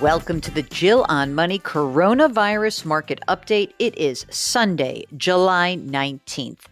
Welcome to the Jill on Money Coronavirus Market Update. It is Sunday, July 19th.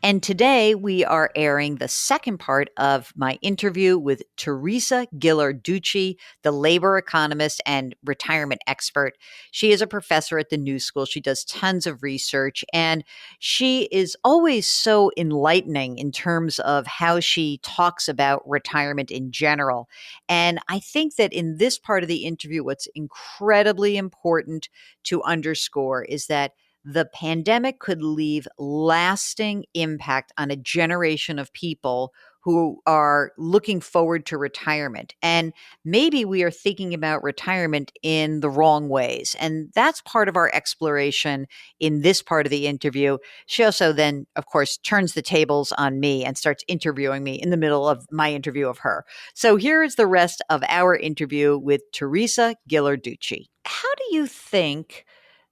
And today we are airing the second part of my interview with Teresa Ghilarducci, the labor economist and retirement expert. She is a professor at the New School. She does tons of research, and she is always so enlightening in terms of how she talks about retirement in general. And I think that in this part of the interview, what's incredibly important to underscore is that the pandemic could leave lasting impact on a generation of people who are looking forward to retirement. And maybe we are thinking about retirement in the wrong ways. And that's part of our exploration in this part of the interview. She also then, of course, turns the tables on me and starts interviewing me in the middle of my interview of her. So here is the rest of our interview with Teresa Ghilarducci. How do you think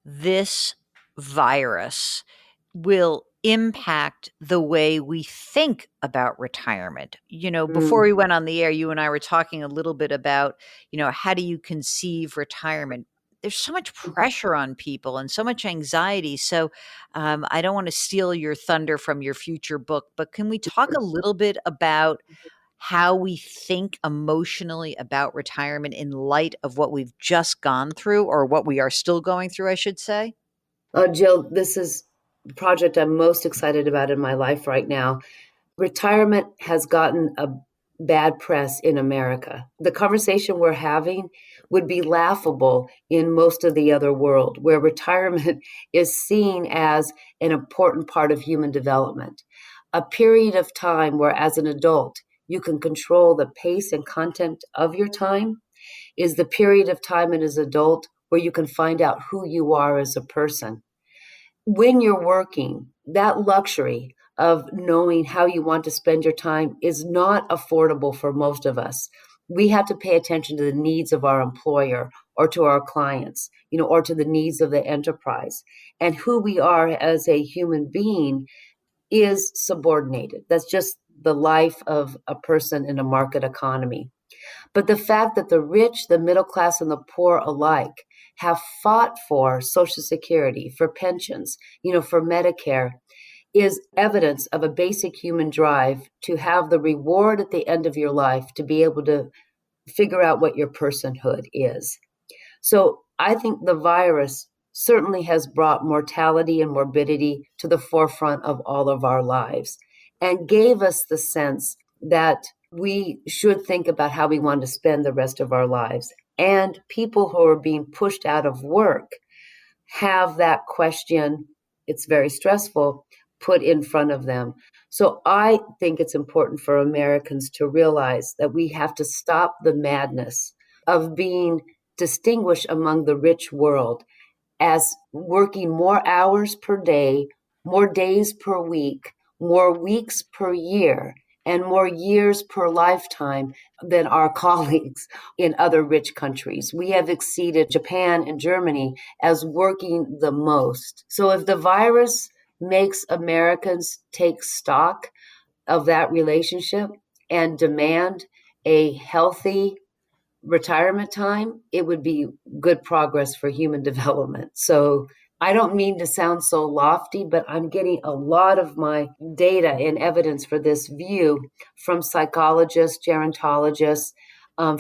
this virus will impact the way we think about retirement? Before we went on the air, you and I were talking a little bit about, how do you conceive retirement? There's so much pressure on people and so much anxiety. So I don't want to steal your thunder from your future book, but can we talk a little bit about how we think emotionally about retirement in light of what we've just gone through, or what we are still going through, I should say? Jill, this is the project I'm most excited about in my life right now. Retirement has gotten a bad press in America. The conversation we're having would be laughable in most of the other world, where retirement is seen as an important part of human development. A period of time where, as an adult, you can control the pace and content of your time is the period of time as an adult where you can find out who you are as a person. When you're working, that luxury of knowing how you want to spend your time is not affordable for most of us. We have to pay attention to the needs of our employer or to our clients, or to the needs of the enterprise. And who we are as a human being is subordinated. That's just the life of a person in a market economy. But the fact that the rich, the middle class, and the poor alike have fought for Social Security, for pensions, for Medicare, is evidence of a basic human drive to have the reward at the end of your life to be able to figure out what your personhood is. So I think the virus certainly has brought mortality and morbidity to the forefront of all of our lives and gave us the sense that we should think about how we want to spend the rest of our lives. And people who are being pushed out of work have that question, it's very stressful, put in front of them. So I think it's important for Americans to realize that we have to stop the madness of being distinguished among the rich world as working more hours per day, more days per week, more weeks per year, and more years per lifetime than our colleagues in other rich countries. We have exceeded Japan and Germany as working the most. So if the virus makes Americans take stock of that relationship and demand a healthy retirement time, it would be good progress for human development. So I don't mean to sound so lofty, but I'm getting a lot of my data and evidence for this view from psychologists, gerontologists,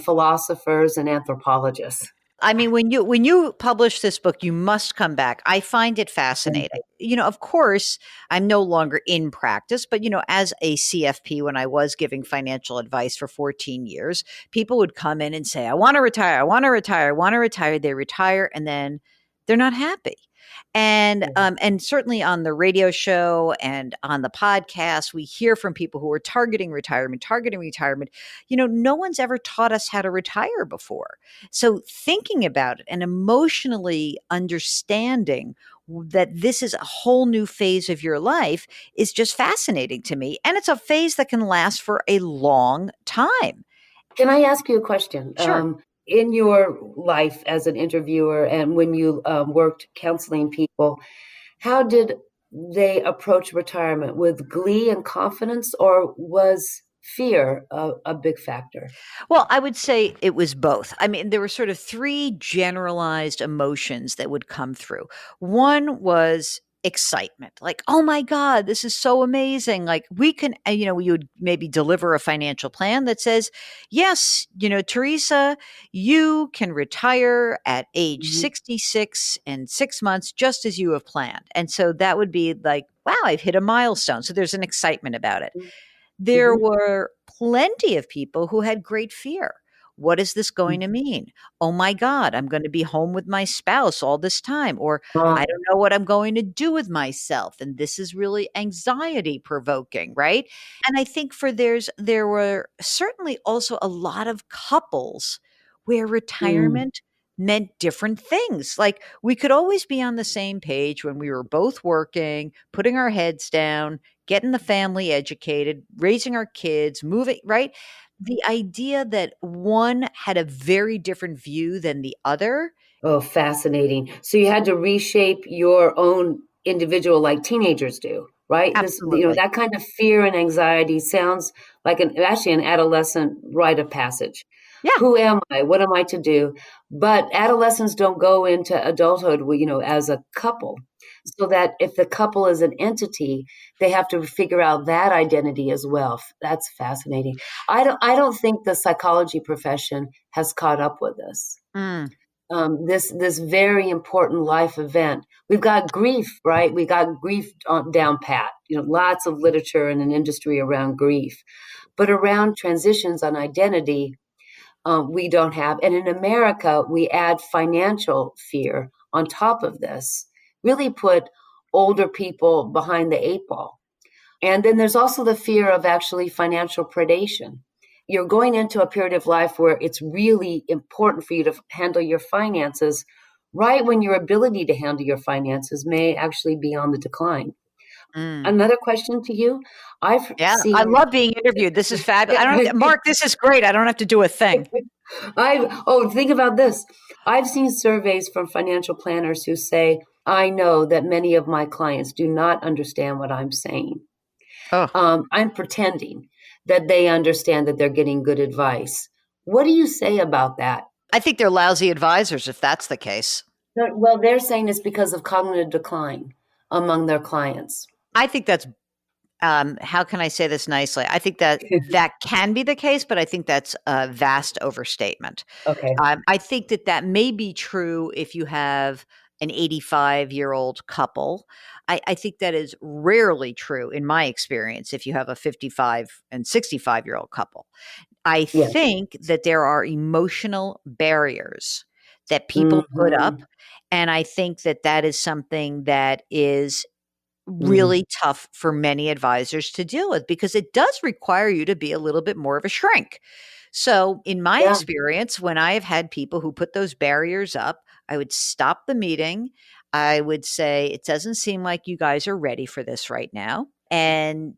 philosophers, and anthropologists. I mean, when you publish this book, you must come back. I find it fascinating. Of course, I'm no longer in practice, but as a CFP, when I was giving financial advice for 14 years, people would come in and say, "I want to retire. I want to retire. I want to retire." They retire, and then they're not happy. And certainly on the radio show and on the podcast, we hear from people who are targeting retirement, targeting retirement. No one's ever taught us how to retire before. So thinking about it and emotionally understanding that this is a whole new phase of your life is just fascinating to me. And it's a phase that can last for a long time. Can I ask you a question? Sure. In your life as an interviewer and when you worked counseling people, how did they approach retirement? With glee and confidence, or was fear a big factor? Well, I would say it was both. I mean, there were sort of three generalized emotions that would come through. One was excitement, like, oh my God, this is so amazing. Like, we can, you would maybe deliver a financial plan that says, yes, Teresa, you can retire at age Mhm. 66 and 6 months, just as you have planned. And so that would be like, wow, I've hit a milestone. So there's an excitement about it. There Mhm. were plenty of people who had great fear. What is this going to mean? Oh my God, I'm going to be home with my spouse all this time, or Uh, I don't know what I'm going to do with myself. And this is really anxiety provoking, right? And I think there were certainly also a lot of couples where mm. retirement meant different things. Like we could always be on the same page when we were both working, putting our heads down, getting the family educated, raising our kids, moving, right? The idea that one had a very different view than the other. Oh, fascinating. So you had to reshape your own individual like teenagers do, right? Absolutely. That kind of fear and anxiety sounds like actually an adolescent rite of passage. Yeah. Who am I? What am I to do? But adolescents don't go into adulthood, as a couple. So that if the couple is an entity, they have to figure out that identity as well. That's fascinating. I don't think the psychology profession has caught up with this. Mm, This very important life event. We've got grief, right? We got grief down pat. Lots of literature and an industry around grief, but around transitions on identity, we don't have. And in America, we add financial fear on top of this. Really put older people behind the eight ball. And then there's also the fear of actually financial predation. You're going into a period of life where it's really important for you to handle your finances right when your ability to handle your finances may actually be on the decline. mm. Another question to you. I've Yeah, I seen love being interviewed. This is fabulous. I don't have to, Mark, this is great. I don't have to do a thing. think about this. I've seen surveys from financial planners who say, I know that many of my clients do not understand what I'm saying. Oh, I'm pretending that they understand that they're getting good advice. What do you say about that? I think they're lousy advisors if that's the case. Well, they're saying it's because of cognitive decline among their clients. I think that's how can I say this nicely? I think that that can be the case, but I think that's a vast overstatement. Okay. I think that that may be true if you have an 85-year-old couple. I think that is rarely true in my experience if you have a 55 and 65-year-old couple. I Yes. think that there are emotional barriers that people put up. Hmm. And I think that that is something that is Mm. really tough for many advisors to deal with because it does require you to be a little bit more of a shrink. So, in my Yeah. experience, when I have had people who put those barriers up, I would stop the meeting. I would say, it doesn't seem like you guys are ready for this right now. And,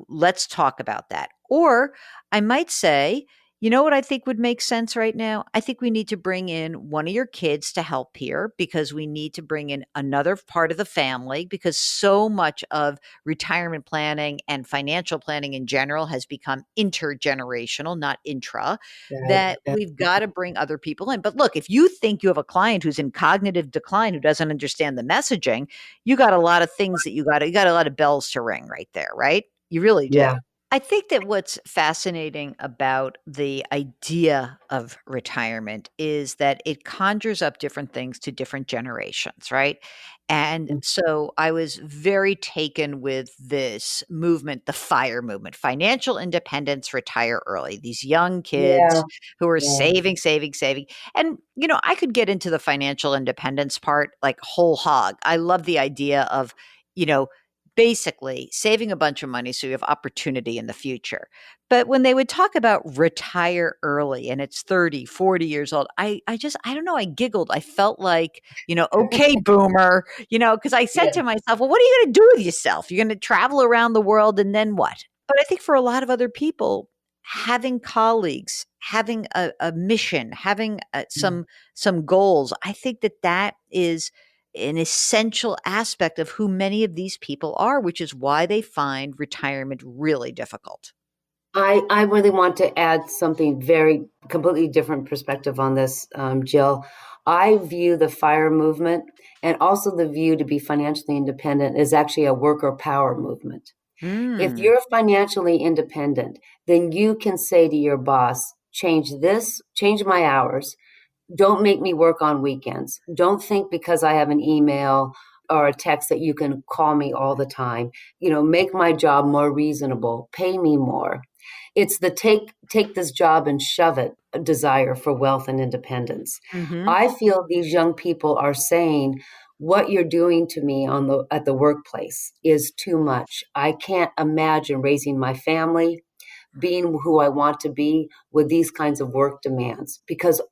let's talk about that. Or I might say, you know what I think would make sense right now? I think we need to bring in one of your kids to help here because we need to bring in another part of the family because so much of retirement planning and financial planning in general has become intergenerational, not intra, that That, we've got to bring other people in. But look, if you think you have a client who's in cognitive decline who doesn't understand the messaging, you got a lot of things that you got a lot of bells to ring right there, right? You really do. yeah. I think that what's fascinating about the idea of retirement is that it conjures up different things to different generations, right? And so I was very taken with this movement, the FIRE movement, financial independence, retire early. These young Yeah. kids who are Yeah. saving, saving, saving. And, I could get into the financial independence part like whole hog. I love the idea of, you know, basically saving a bunch of money so you have opportunity in the future. But when they would talk about retire early and it's 30, 40 years old, I don't know, I giggled. I felt like, okay, boomer, because I said Yeah. to myself, well, what are you going to do with yourself? You're going to travel around the world and then what? But I think for a lot of other people, having colleagues, having a mission, having some goals, I think that that is an essential aspect of who many of these people are, which is why they find retirement really difficult. I really want to add something very completely different perspective on this, Jill. I view the FIRE movement and also the view to be financially independent as actually a worker power movement. If Mm. you're financially independent, then you can say to your boss, change this, change my hours. Don't make me work on weekends. Don't think because I have an email or a text that you can call me all the time. Make my job more reasonable, pay me more. It's the take this job and shove it desire for wealth and independence. Hmm. I feel these young people are saying what you're doing to me at the workplace is too much. I can't imagine raising my family, being who I want to be with these kinds of work demands, because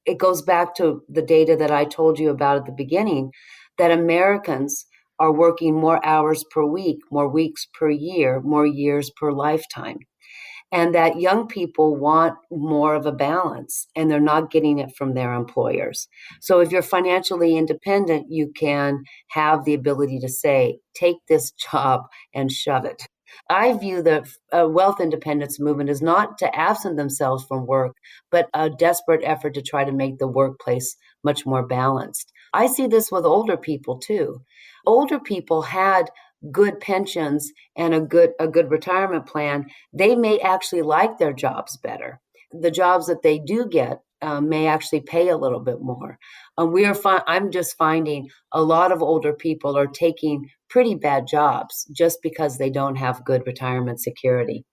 it goes back to the data that I told you about at the beginning, that Americans are working more hours per week, more weeks per year, more years per lifetime, and that young people want more of a balance and they're not getting it from their employers. So if you're financially independent, you can have the ability to say, take this job and shove it. I view the wealth independence movement as not to absent themselves from work, but a desperate effort to try to make the workplace much more balanced. I see this with older people too. Older people had good pensions and a good retirement plan. They may actually like their jobs better. The jobs that they do get may actually pay a little bit more. I'm just finding a lot of older people are taking pretty bad jobs just because they don't have good retirement security.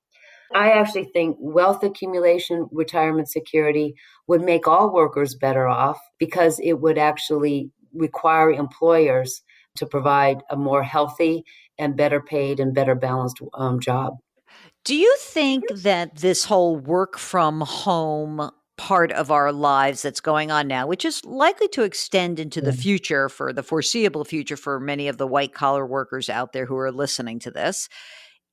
I actually think wealth accumulation, retirement security would make all workers better off because it would actually require employers to provide a more healthy and better paid and better balanced job. Do you think that this whole work from home part of our lives that's going on now, which is likely to extend into the Yeah. future for the foreseeable future for many of the white collar workers out there who are listening to this,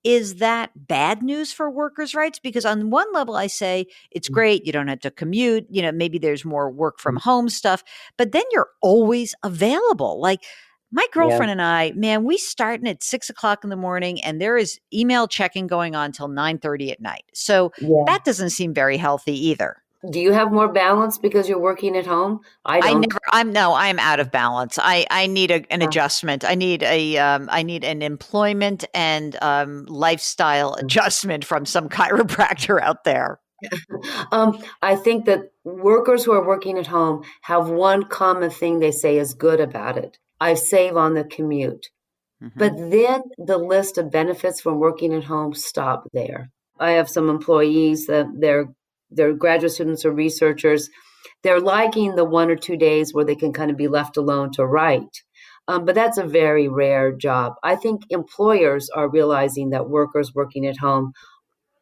is that bad news for workers' rights? Because on one level, I say it's great. You don't have to commute. Maybe there's more work from home stuff, but then you're always available. Like my Yeah. girlfriend and I, man, we starting at 6 o'clock in the morning and there is email checking going on till 9:30 at night. So Yeah. that doesn't seem very healthy either. Do you have more balance because you're working at home? I I don't. never I'm no, I'm out of balance. I need an Uh, adjustment. I need an employment and lifestyle adjustment from some chiropractor out there. I think that workers who are working at home have one common thing they say is good about it. I save on the commute. But Mhm. then the list of benefits from working at home stop there. I have some employees that they're graduate students or researchers. They're liking the 1 or 2 days where they can kind of be left alone to write. But that's a very rare job. I think employers are realizing that workers working at home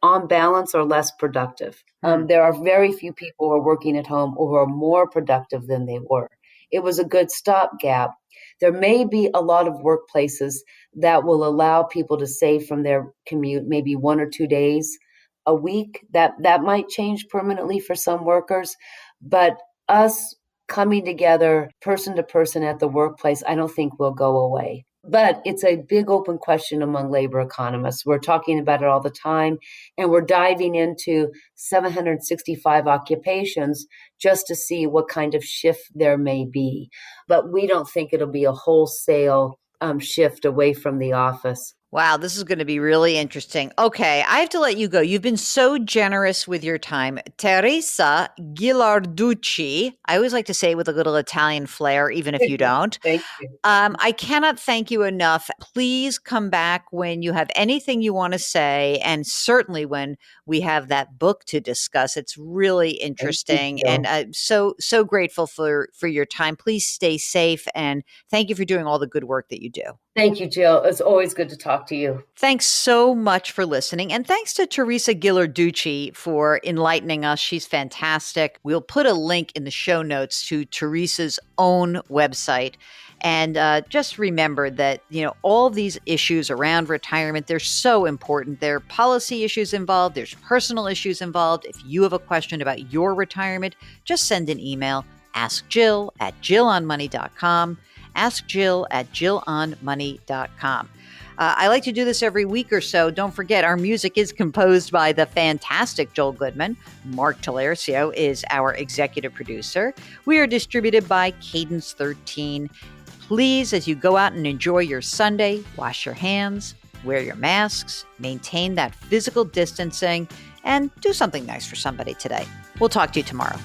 on balance are less productive. Hmm. There are very few people who are working at home who are more productive than they were. It was a good stopgap. There may be a lot of workplaces that will allow people to save from their commute maybe 1 or 2 days a week. That might change permanently for some workers, but us coming together person to person at the workplace, I don't think will go away. But it's a big open question among labor economists. We're talking about it all the time, and we're diving into 765 occupations just to see what kind of shift there may be. But we don't think it'll be a wholesale shift away from the office. Wow, this is going to be really interesting. Okay, I have to let you go. You've been so generous with your time. Teresa Ghilarducci. I always like to say it with a little Italian flair, even if you don't. Thank you. I cannot thank you enough. Please come back when you have anything you want to say, and certainly when we have that book to discuss. It's really Thank you, interesting, and Jill. I'm so grateful for your time. Please stay safe, and thank you for doing all the good work that you do. Thank you, Jill. It's always good to talk to you. Thanks so much for listening. And thanks to Teresa Ghilarducci for enlightening us. She's fantastic. We'll put a link in the show notes to Teresa's own website. And just remember that, all these issues around retirement, they're so important. There are policy issues involved, there's personal issues involved. If you have a question about your retirement, just send an email. Ask Jill at jillonmoney.com. Ask Jill at jillonmoney.com. I like to do this every week or so. Don't forget, our music is composed by the fantastic Joel Goodman. Mark Talercio is our executive producer. We are distributed by Cadence 13. Please, as you go out and enjoy your Sunday, wash your hands, wear your masks, maintain that physical distancing, and do something nice for somebody today. We'll talk to you tomorrow.